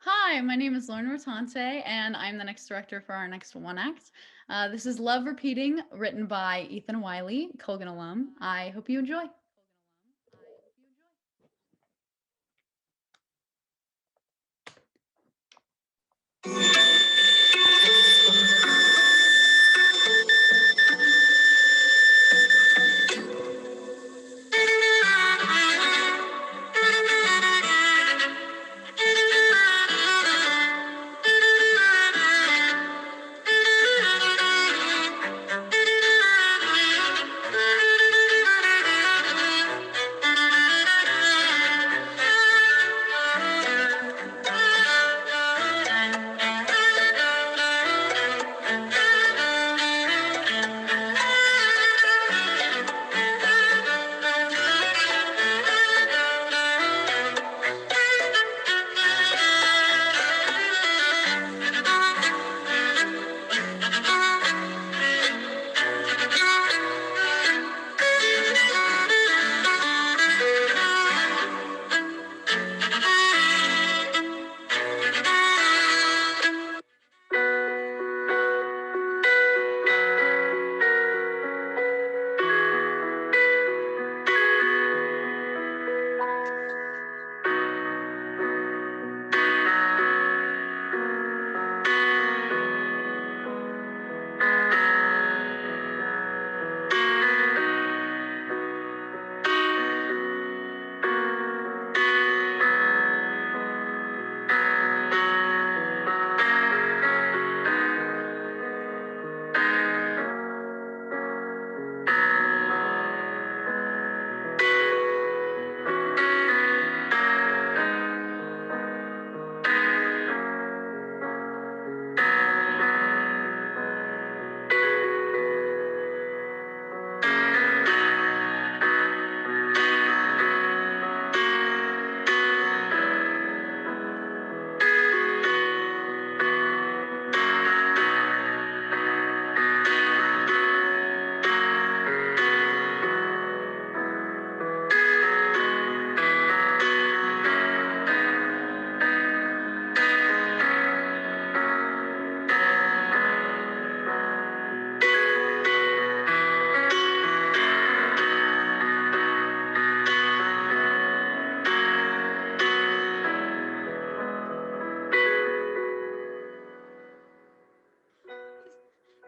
Hi, my name is Lauren Rotante, and I'm the next director for our next one act. This is Love Repeating, written by Ethan Wiley, Colgan alum. I hope you enjoy.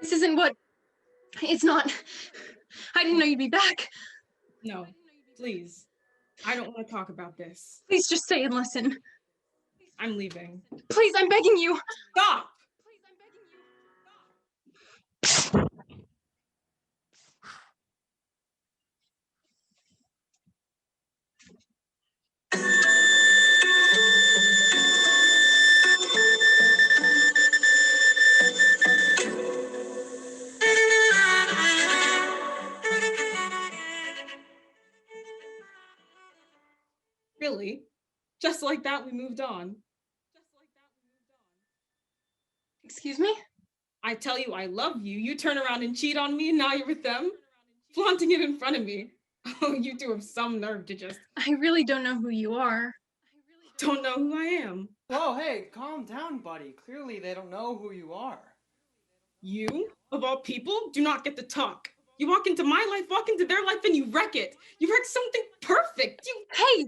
This isn't what... It's not... I didn't know you'd be back. No, please. I don't want to talk about this. Please just stay and listen. I'm leaving. Please, I'm begging you. Stop! Really? Just like that, we moved on. Excuse me? I tell you I love you, you turn around and cheat on me, and now you're with them? Flaunting it in front of me. Oh, you two have some nerve to just... I really don't know who you are. Don't know who I am. Whoa, hey, calm down, buddy. Clearly they don't know who you are. You, of all people, do not get to talk. You walk into my life, walk into their life, and you wreck it. You wreck something perfect. Hey!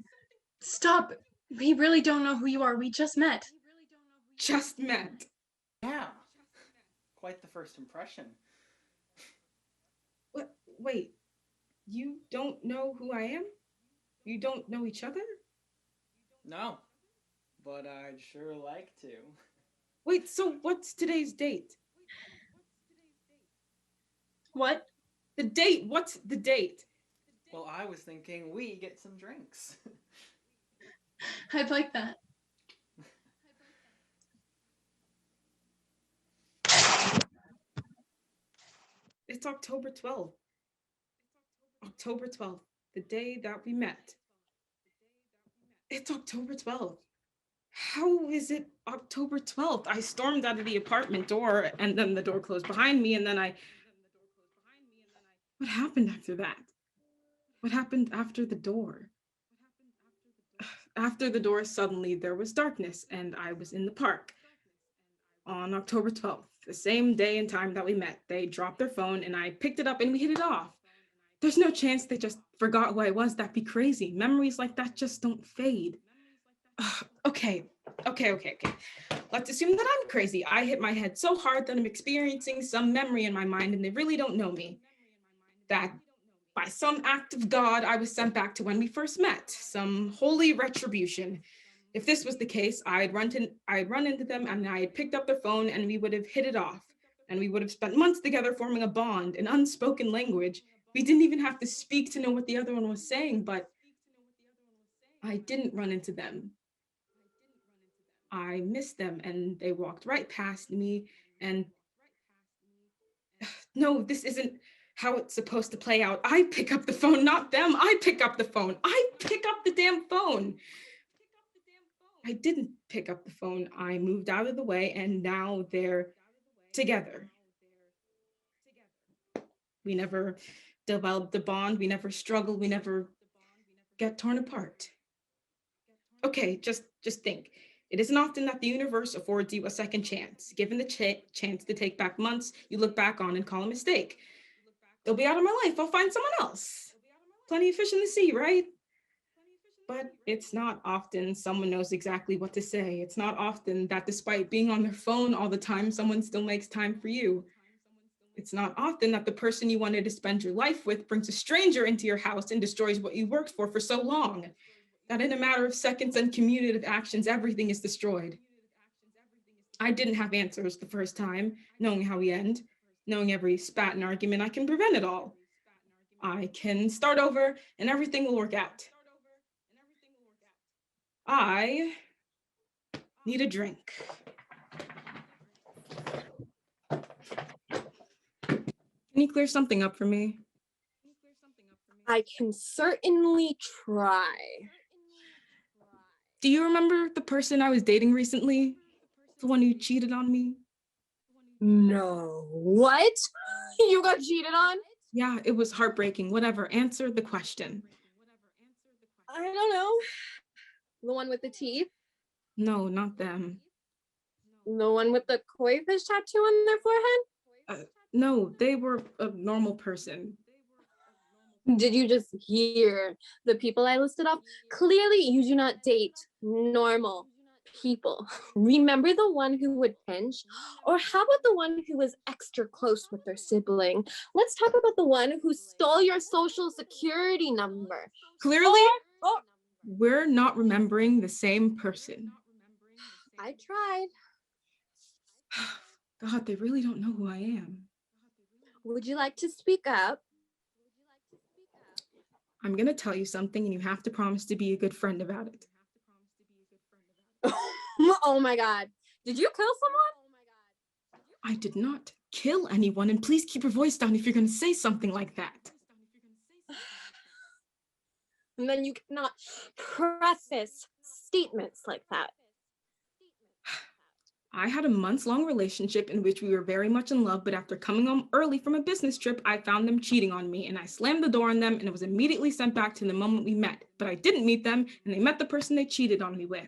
Stop. We really don't know who you are. We just met. Just met. Yeah. Quite the first impression. What? Wait. You don't know who I am? You don't know each other? No. But I'd sure like to. Wait, so what's today's date? What? The date. What's the date? Well, I was thinking we get some drinks. I'd like that. It's October 12th. October 12th, the day that we met. It's October 12th. How is it October 12th? I stormed out of the apartment door, and then the door closed behind me, and then I... What happened after that? What happened after the door? After the door, suddenly there was darkness, and I was in the park. On October 12th, the same day and time that we met, they dropped their phone, and I picked it up, and we hit it off. There's no chance they just forgot who I was. That'd be crazy. Memories like that just don't fade. Okay. Let's assume that I'm crazy. I hit my head so hard that I'm experiencing some memory in my mind and they really don't know me. That by some act of God, I was sent back to when we first met, some holy retribution. If this was the case, I'd run into them and I'd picked up their phone and we would have hit it off. And we would have spent months together forming a bond, an unspoken language. We didn't even have to speak to know what the other one was saying, but I didn't run into them. I missed them and they walked right past me and no, this isn't how it's supposed to play out. I pick up the phone, not them. I pick up the phone. I pick up the damn phone. I didn't pick up the phone. I moved out of the way and now they're together. We never developed a bond. We never struggled. We never get torn apart. Okay, just think. It isn't often that the universe affords you a second chance. Given the chance to take back months you look back on and call a mistake. They'll be out of my life. I'll find someone else. Plenty of fish in the sea, right? But it's not often someone knows exactly what to say. It's not often that despite being on their phone all the time, someone still makes time for you. It's not often that the person you wanted to spend your life with brings a stranger into your house and destroys what you worked for so long. That in a matter of seconds and cumulative actions, everything is destroyed. I didn't have answers the first time, knowing how we end, knowing every spat and argument, I can prevent it all. I can start over and everything will work out. I need a drink. Can you clear something up for me? I can certainly try. Do you remember the person I was dating recently? The one who cheated on me? No. What? You got cheated on? Yeah, it was heartbreaking. Whatever, answer the question. I don't know. The one with the teeth? No, not them. The one with the koi fish tattoo on their forehead? No, they were a normal person. Did you just hear the people I listed off? Clearly, you do not date normal people. Remember the one who would pinch? Or how about the one who was extra close with their sibling? Let's talk about the one who stole your social security number. Clearly, we're not remembering the same person. I tried. God, they really don't know who I am. Would you like to speak up? I'm gonna tell you something and you have to promise to be a good friend about it. Oh my God. Did you kill someone? I did not kill anyone, and please keep your voice down if you're gonna say something like that. And then you cannot preface statements like that. I had a months-long relationship in which we were very much in love, but after coming home early from a business trip, I found them cheating on me, and I slammed the door on them, and it was immediately sent back to the moment we met. But I didn't meet them, and they met the person they cheated on me with.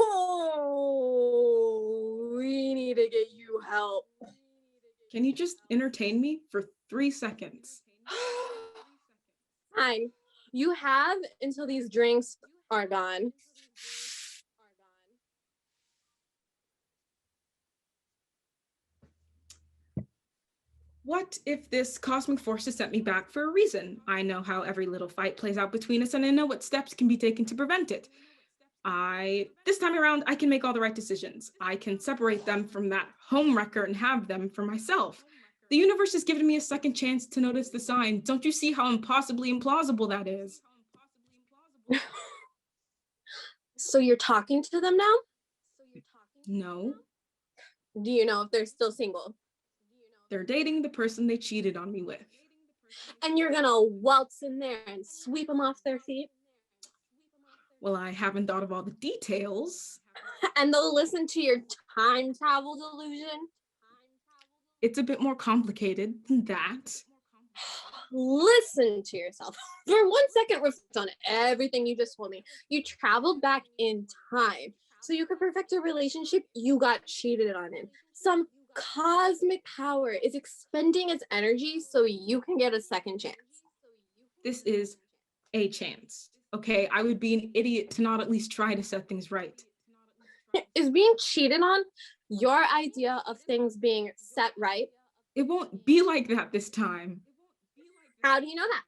Oh, we need to get you help. Can you just entertain me for 3 seconds? Fine. You have until these drinks are gone. What if this cosmic force has sent me back for a reason? I know how every little fight plays out between us, and I know what steps can be taken to prevent it. This time around, I can make all the right decisions. I can separate them from that home wrecker and have them for myself. The universe has given me a second chance to notice the sign. Don't you see how impossibly implausible that is? So you're talking to them now? No. Do you know if they're still single? They're dating the person they cheated on me with. And you're gonna waltz in there and sweep them off their feet? Well, I haven't thought of all the details. And they'll listen to your time travel delusion? It's a bit more complicated than that. Listen to yourself. For 1 second, reflect on everything you just told me. You traveled back in time so you could perfect a relationship you got cheated on in. Some cosmic power is expending its energy so you can get a second chance. This is a chance. Okay, I would be an idiot to not at least try to set things right. Is being cheated on your idea of things being set right? It won't be like that this time. How do you know that?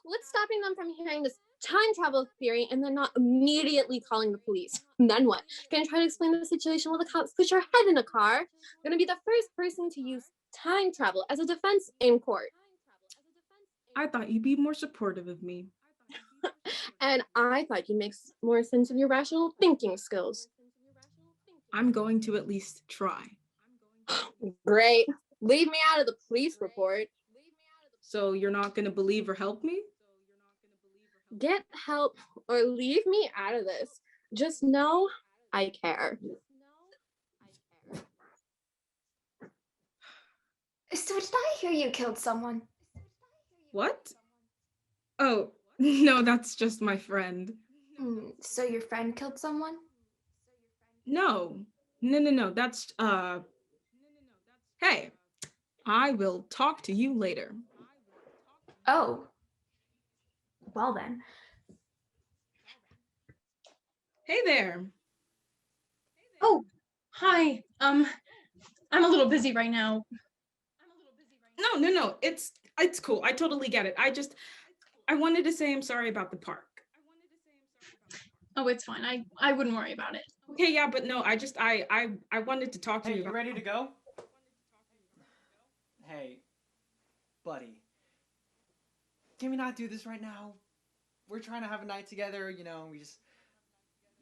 What's stopping them from hearing this time travel theory and then not immediately calling the police? And then what? Gonna try to explain the situation while the cops put your head in a car? Gonna be the first person to use time travel as a defense in court. I thought you'd be more supportive of me. And I thought you'd make more sense of your rational thinking skills. I'm going to at least try. Great. Leave me out of the police report. So you're not going to believe or help me? Get help or leave me out of this. Just know I care. So did I hear you killed someone? What? Oh, no, that's just my friend. So your friend killed someone? No, that's, hey, I will talk to you later. Oh. Well then. Hey there. Oh, hi. I'm a little busy right now. No, it's cool. I totally get it. I wanted to say I'm sorry about the park. Oh, it's fine. I wouldn't worry about it. Okay, yeah, but no, I wanted to talk to Hey, you you about. ready to go? Hey, buddy. Can we not do this right now? We're trying to have a night together, you know,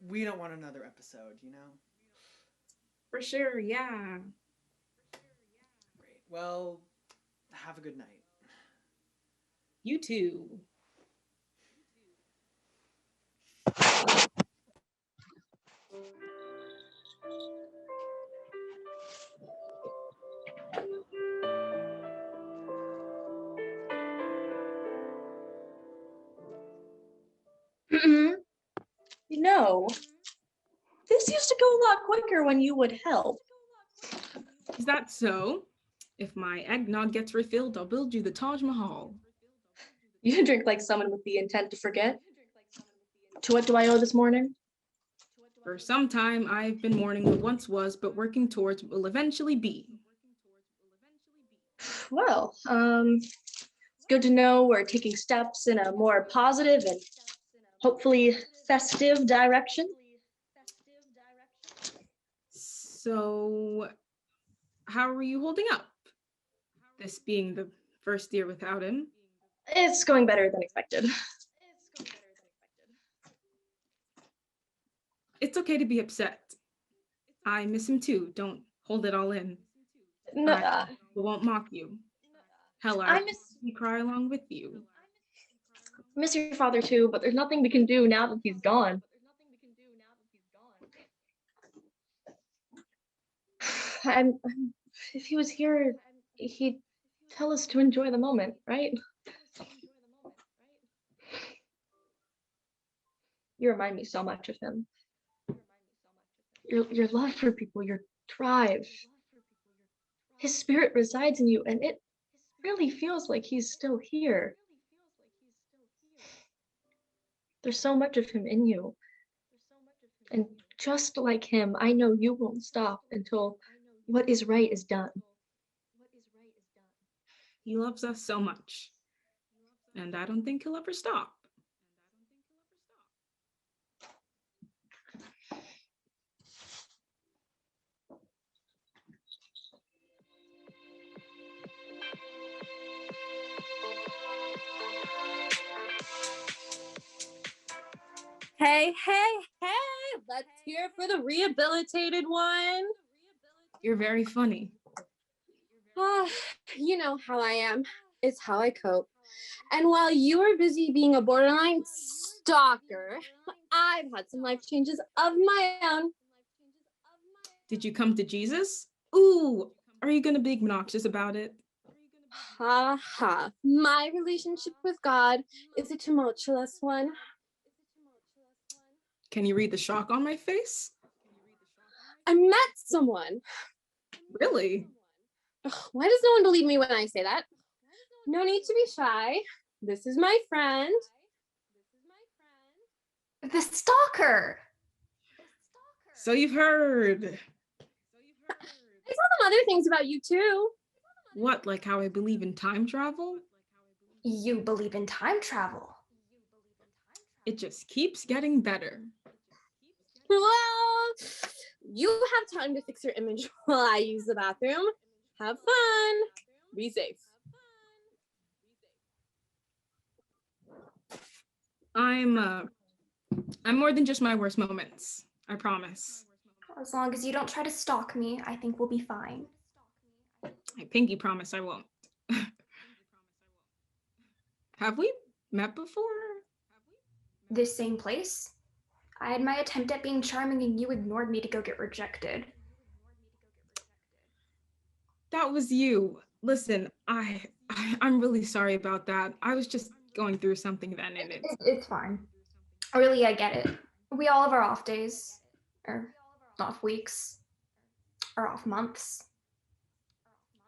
we don't want another episode, you know? For sure, yeah. Great. Well, have a good night. You too. You know, this used to go a lot quicker when you would help. Is that so? If my eggnog gets refilled, I'll build you the Taj Mahal. You drink like someone with the intent to forget. To what do I owe this morning? For some time, I've been mourning what once was, but working towards what will eventually be. Well, it's good to know we're taking steps in a more positive and hopefully festive direction. So, how are you holding up? This being the first year without him. It's going better than expected. It's okay to be upset. I miss him too. Don't hold it all in. No, I won't mock you. Hell, I I'll cry along with you. miss your father too, but there's nothing we can do now that he's gone. If he was here, he'd tell us to enjoy the moment, right? You remind me so much of him. Your love for people, your drive. His spirit resides in you, and it really feels like he's still here. There's so much of him in you. And just like him, I know you won't stop until what is right is done. He loves us so much. And I don't think he'll ever stop. Hey, let's hear for the rehabilitated one. You're very funny. You know how I am. It's how I cope. And while you were busy being a borderline stalker, I've had some life changes of my own. Did you come to Jesus? Ooh, Are you gonna be obnoxious about it? Ha ha. My relationship with God is a tumultuous one. Can you read the shock on my face? I met someone. Really? Ugh, why does no one believe me when I say that? No need to be shy. This is my friend. The stalker! So you've heard. I saw some other things about you too. What, like how I believe in time travel? You believe in time travel. It just keeps getting better. Well, you have time to fix your image while I use the bathroom. Have fun. Be safe. I'm more than just my worst moments. I promise. As long as you don't try to stalk me, I think we'll be fine. I pinky promise I won't. Have we met before? This same place? I had my attempt at being charming and you ignored me to go get rejected. That was you. Listen, I'm really sorry about that. I was just going through something then, and It's fine. Really, I get it. We all have our off days, or off weeks, or off months.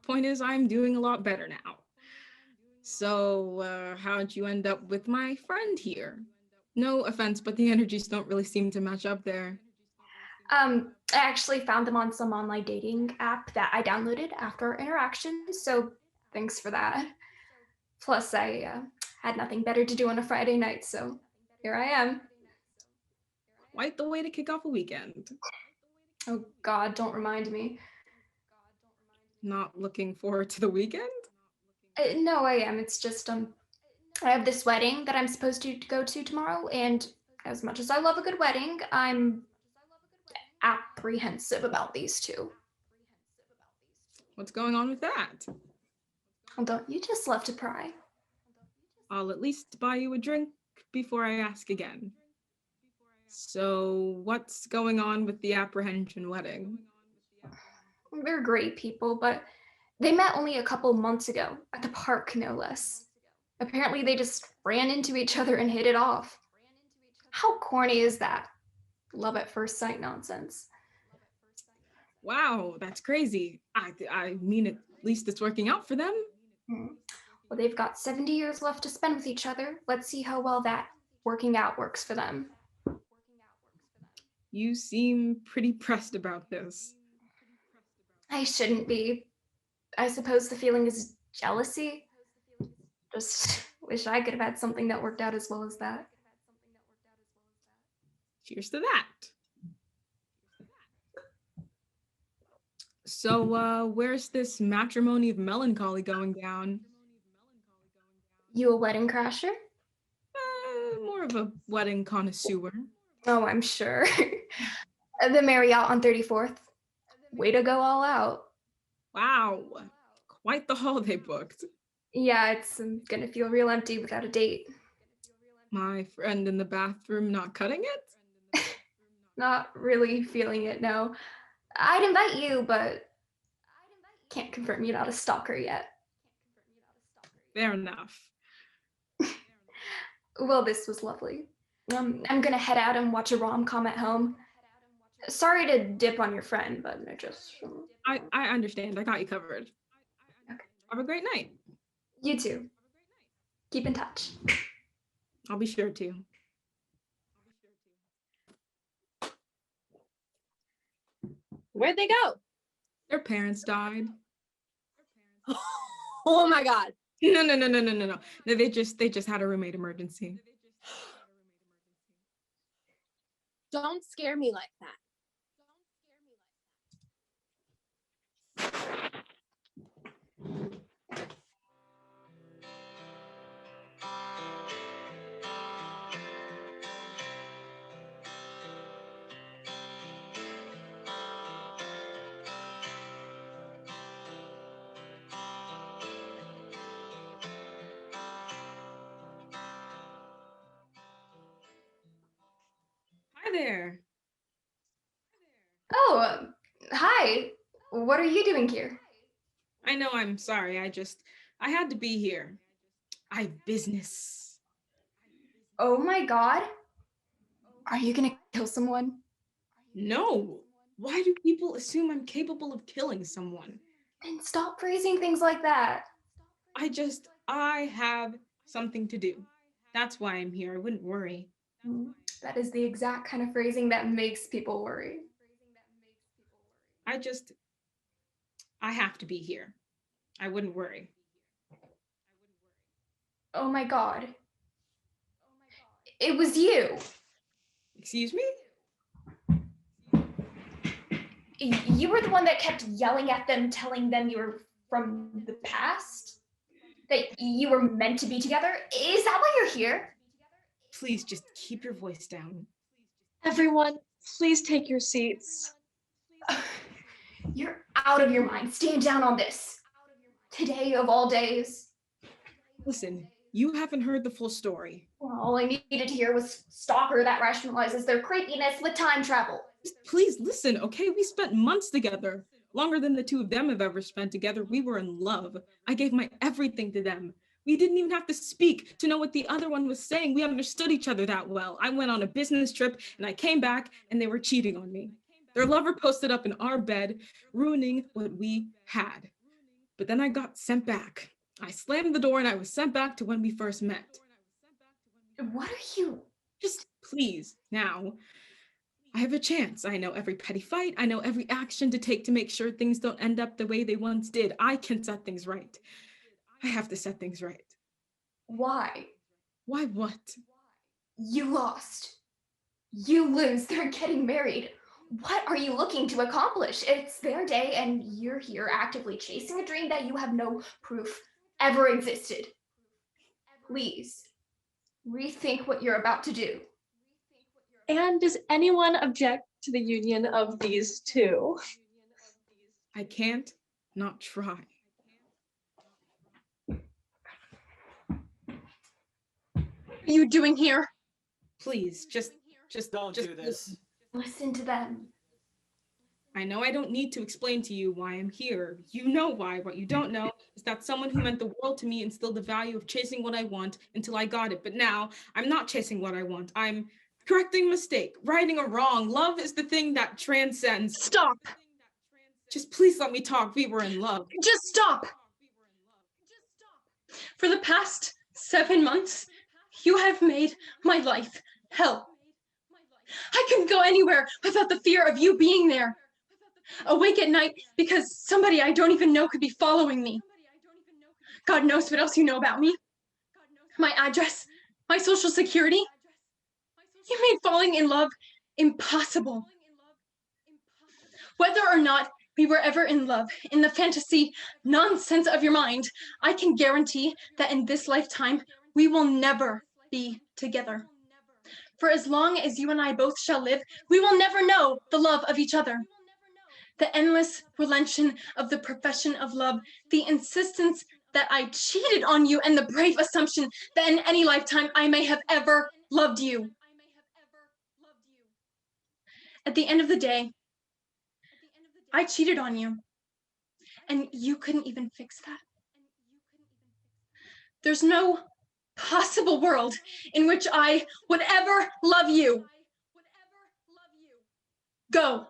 point is I'm doing a lot better now. So, how'd you end up with my friend here? No offense, but the energies don't really seem to match up there. I actually found them on some online dating app that I downloaded after our interaction, so thanks for that. Plus, I had nothing better to do on a Friday night, so here I am. Quite the way to kick off a weekend. Oh God, don't remind me. Not looking forward to the weekend? No, I am. It's just I have this wedding that I'm supposed to go to tomorrow, and as much as I love a good wedding, I'm apprehensive about these two. What's going on with that? Well, don't you just love to pry? I'll at least buy you a drink before I ask again. So, what's going on with the apprehension wedding? They're great people, but they met only a couple months ago at the park, no less. Apparently, they just ran into each other and hit it off. How corny is that? Love at first sight nonsense. Wow, that's crazy. I mean, at least it's working out for them. Well, they've got 70 years left to spend with each other. Let's see how well that working out works for them. You seem pretty pressed about this. I shouldn't be. I suppose the feeling is jealousy. Just wish I could have had something that worked out as well as that. Cheers to that. So, where's this matrimony of melancholy going down? You a wedding crasher? More of a wedding connoisseur. Oh, I'm sure. The Marriott on 34th. Way to go all out. Wow, quite the haul they booked. Yeah, it's gonna feel real empty without a date. My friend in the bathroom not cutting it? Not really feeling it, no. I'd invite you, but can't confirm you're not a stalker yet. Fair enough. Well, this was lovely. I'm gonna head out and watch a rom-com at home. Sorry to dip on your friend, but I just... I understand. I got you covered. Okay. Have a great night. You too. Keep in touch. I'll be sure to. Where'd they go? Their parents died. Oh my God. No. They just had a roommate emergency. Don't scare me like that. Hi there. Oh, hi. What are you doing here? I know I'm sorry. I had to be here. I have business. Oh my god. Are you gonna kill someone? No. Why do people assume I'm capable of killing someone? Then stop phrasing things like that. I have something to do. That's why I'm here. I wouldn't worry. That is the exact kind of phrasing that makes people worry. I have to be here. I wouldn't worry. Oh my god. It was you. Excuse me? You were the one that kept yelling at them, telling them you were from the past? That you were meant to be together? Is that why you're here? Please just keep your voice down. Everyone, please take your seats. You're out of your mind. Stand down on this. Today of all days. Listen, you haven't heard the full story. Well, all I needed to hear was stalker that rationalizes their creepiness with time travel. Please listen, okay? We spent months together. Longer than the two of them have ever spent together. We were in love. I gave my everything to them. We didn't even have to speak to know what the other one was saying. We understood each other that well. I went on a business trip and I came back and they were cheating on me. Their lover posted up in our bed, ruining what we had. But then I got sent back. I slammed the door and I was sent back to when we first met. What are you? Just please, now. I have a chance. I know every petty fight. I know every action to take to make sure things don't end up the way they once did. I can set things right. I have to set things right. Why? Why what? You lost. You lose. They're getting married. What are you looking to accomplish? It's their day and you're here actively chasing a dream that you have no proof ever existed. Please, rethink what you're about to do. And does anyone object to the union of these two? I can't not try. What are you doing here? Please, just Don't do this. Listen to them. I know I don't need to explain to you why I'm here. You know why. What you don't know is that someone who meant the world to me instilled the value of chasing what I want until I got it. But now I'm not chasing what I want. I'm correcting a mistake, righting a wrong. Love is the thing that transcends. Stop. Just please let me talk. We were in love. Just stop. For the past 7 months, you have made my life hell. I couldn't go anywhere without the fear of you being there. Awake at night because somebody I don't even know could be following me. God knows what else you know about me. My address, my social security. You made falling in love impossible. Whether or not we were ever in love, in the fantasy nonsense of your mind, I can guarantee that in this lifetime, we will never be together. For as long as you and I both shall live, we will never know the love of each other. The endless relention of the profession of love, the insistence that I cheated on you, and the brave assumption that in any lifetime I may have ever loved you. At the end of the day, I cheated on you, and you couldn't even fix that. There's no possible world in which I would ever love you. Go.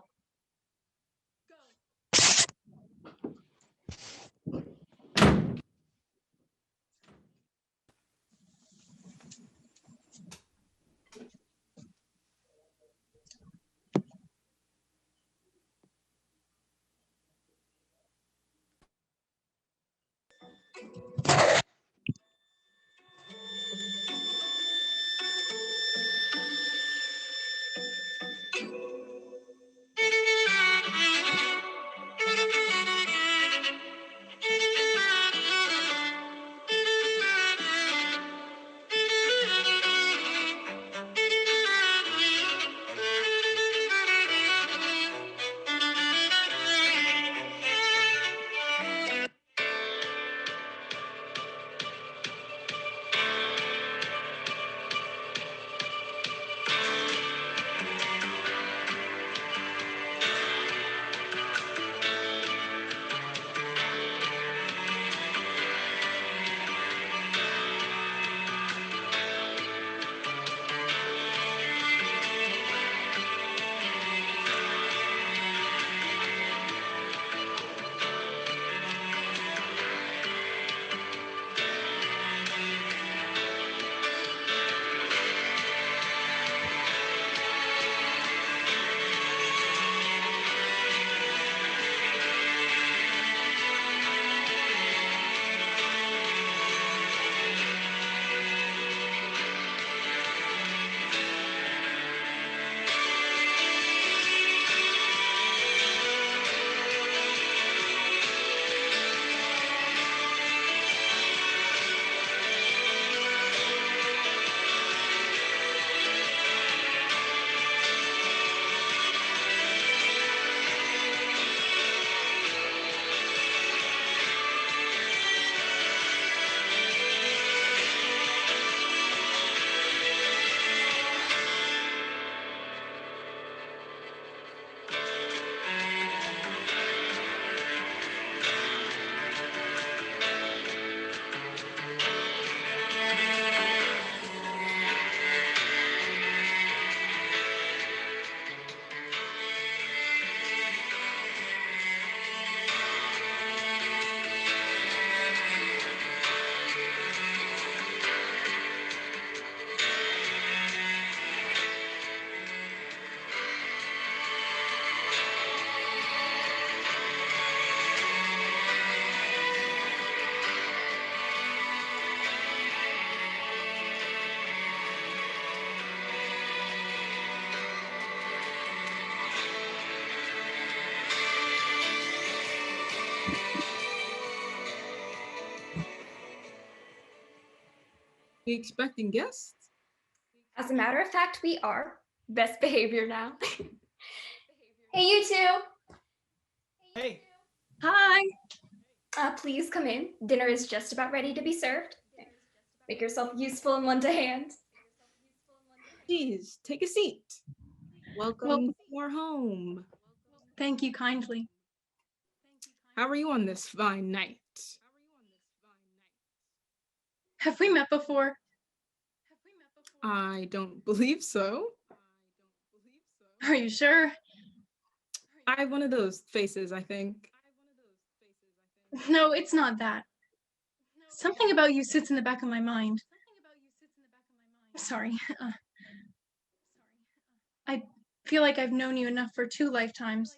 We expecting guests? As a matter of fact, we are. Best behavior now. Hey, you two. Hey, Hi. Please come in. Dinner is just about ready to be served. Make yourself useful and lend a hand. Please, take a seat. Welcome to our home. Thank you kindly. How are you on this fine night? Have we met before? I don't believe so. Are you sure? I have one of those faces, I think. No, it's not that. Something about you sits in the back of my mind. Sorry. I feel like I've known you enough for 2 lifetimes,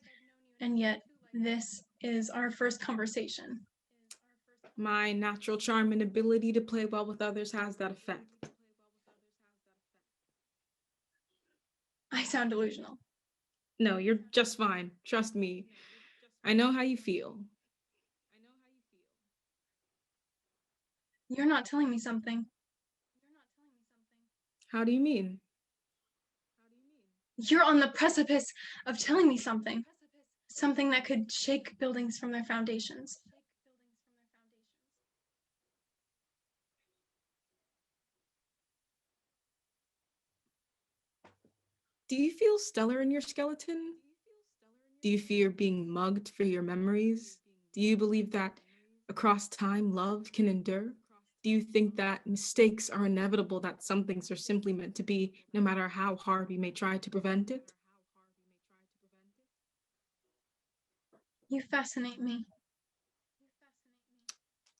and yet this is our first conversation. My natural charm and ability to play well with others has that effect. I sound delusional. No, you're just fine. Trust me. I know how you feel. You're not telling me something. How do you mean? You're on the precipice of telling me something. Something that could shake buildings from their foundations. Do you feel stellar in your skeleton? Do you fear being mugged for your memories? Do you believe that across time love can endure? Do you think that mistakes are inevitable, that some things are simply meant to be, no matter how hard we may try to prevent it? You fascinate me.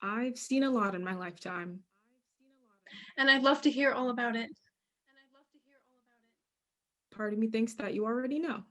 I've seen a lot in my lifetime. And I'd love to hear all about it. Part of me thinks that you already know.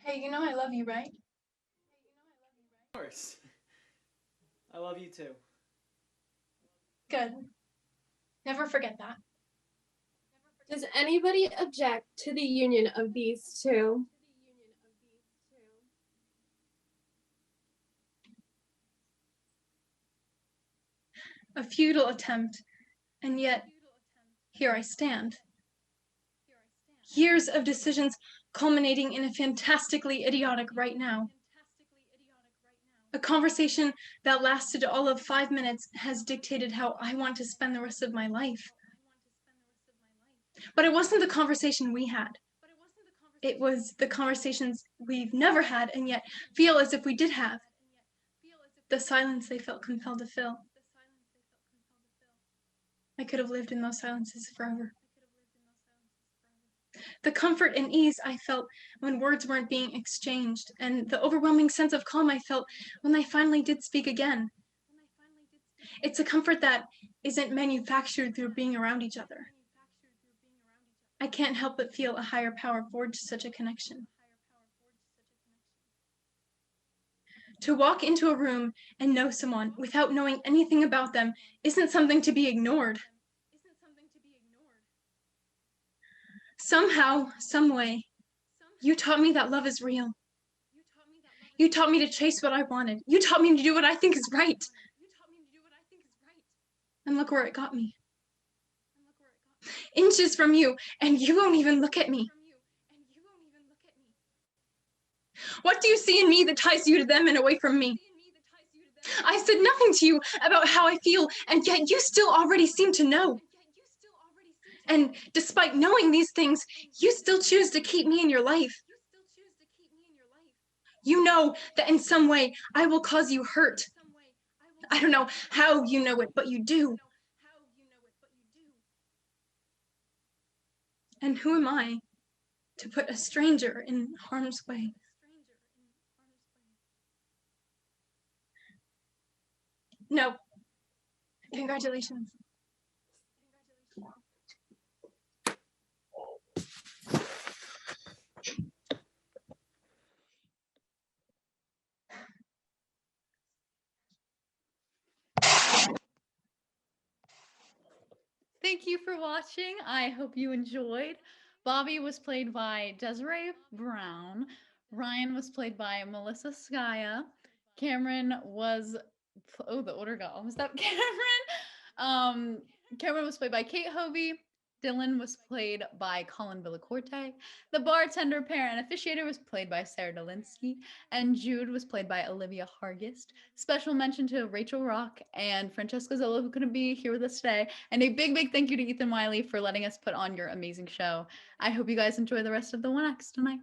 Hey, you know I love you, right? of course. I love you too. Good. Never forget that. Does anybody object to the union of these two? A futile attempt, and yet here I stand. Years of decisions culminating in a fantastically idiotic right now. A conversation that lasted all of 5 minutes has dictated how I want to spend the rest of my life. But it wasn't the conversation we had. It was the conversations we've never had and yet feel as if we did have. The silence they felt compelled to fill. I could have lived in those silences forever. The comfort and ease I felt when words weren't being exchanged, and the overwhelming sense of calm I felt when they finally did speak again. It's a comfort that isn't manufactured through being around each other. I can't help but feel a higher power forged such a connection. To walk into a room and know someone without knowing anything about them isn't something to be ignored. Somehow, some way, you taught me that love is real. You taught me to chase what I wanted. You taught me to do what I think is right. And look where it got me. Inches from you, and you won't even look at me. What do you see in me that ties you to them and away from me? I said nothing to you about how I feel, and yet you still already seem to know. And despite knowing these things, you still choose to keep me in your life. You know that in some way I will cause you hurt. I don't know how you know it, but you do. And who am I to put a stranger in harm's way. No. Congratulations. Thank you for watching. I hope you enjoyed. Bobby was played by Desirae Brown. Ryan was played by Melissa Skaja. Cameron was, oh, the order got almost up. Cameron was played by Kate Hovey. Dylan was played by Colin Villacorte. The bartender, parent, and officiator was played by Sera Delinski. And Jude was played by Olivia Hargest. Special mention to Rachel Rock and Francesca Zola, who couldn't be here with us today. And a big, big thank you to Ethan Wiley for letting us put on your amazing show. I hope you guys enjoy the rest of the 1X tonight.